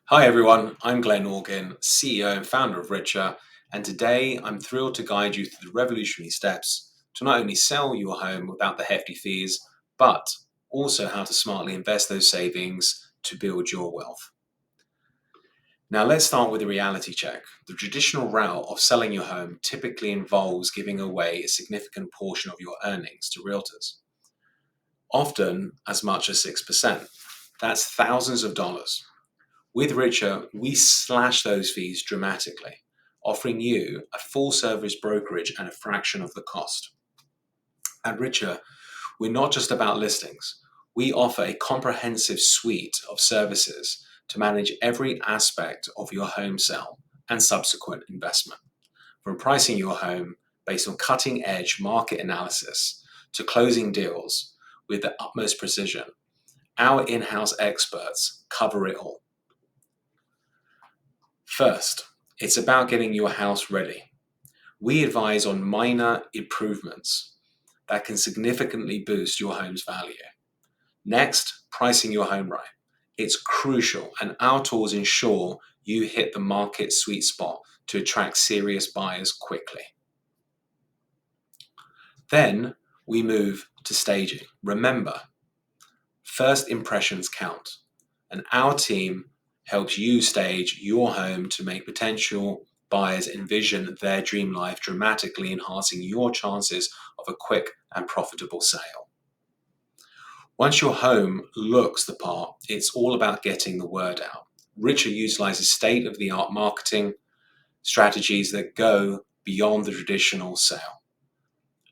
Hi everyone, I'm Glenn Organ, CEO and founder of Richer, and today I'm thrilled to guide you through the revolutionary steps to not only sell your home without the hefty fees, but also how to smartly invest those savings to build your wealth. Now let's start with a reality check. The traditional route of selling your home typically involves giving away a significant portion of your earnings to realtors, often as much as 6%. That's thousands of dollars. With Richer, we slash those fees dramatically, offering you a full service brokerage at a fraction of the cost. At Richer, we're not just about listings. We offer a comprehensive suite of services to manage every aspect of your home sale and subsequent investment. From pricing your home based on cutting edge market analysis to closing deals with the utmost precision, our in house experts cover it all. First, it's about getting your house ready. We advise on minor improvements that can significantly boost your home's value. Next, pricing your home right. It's crucial, and our tools ensure you hit the market sweet spot to attract serious buyers quickly. Then we move to staging. Remember, first impressions count, and our team helps you stage your home to make potential buyers envision their dream life, dramatically enhancing your chances of a quick and profitable sale. Once your home looks the part, it's all about getting the word out. Richer utilizes state-of-the-art marketing strategies that go beyond the traditional sale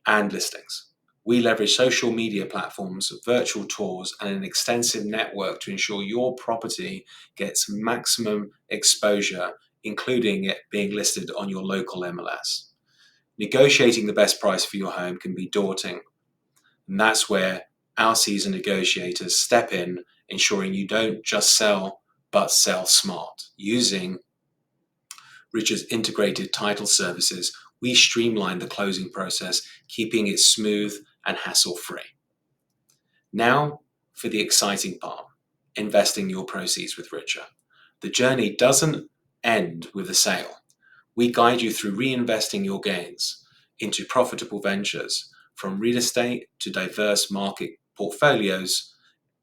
and listings. We leverage social media platforms, virtual tours, and an extensive network to ensure your property gets maximum exposure, including it being listed on your local MLS. Negotiating the best price for your home can be daunting, and that's where our seasoned negotiators step in, ensuring you don't just sell, but sell smart. Using Richer's integrated title services, we streamline the closing process, keeping it smooth and hassle-free. Now for the exciting part, investing your proceeds with Richer. The journey doesn't end with a sale. We guide you through reinvesting your gains into profitable ventures, from real estate to diverse market portfolios,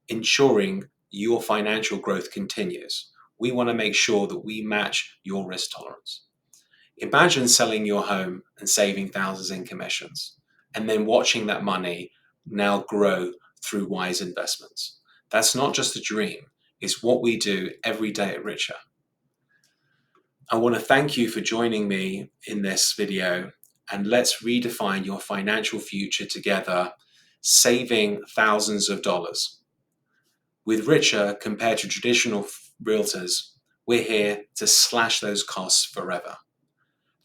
ensuring your financial growth continues. We want to make sure that we match your risk tolerance. Imagine selling your home and saving thousands in commissions, and then watching that money now grow through wise investments. That's not just a dream, it's what we do every day at Richer. I want to thank you for joining me in this video, and let's redefine your financial future together, saving thousands of dollars. With Richer, compared to traditional realtors, we're here to slash those costs forever.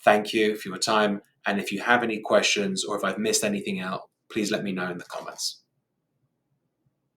Thank you for your time, and if you have any questions or if I've missed anything out, please let me know in the comments.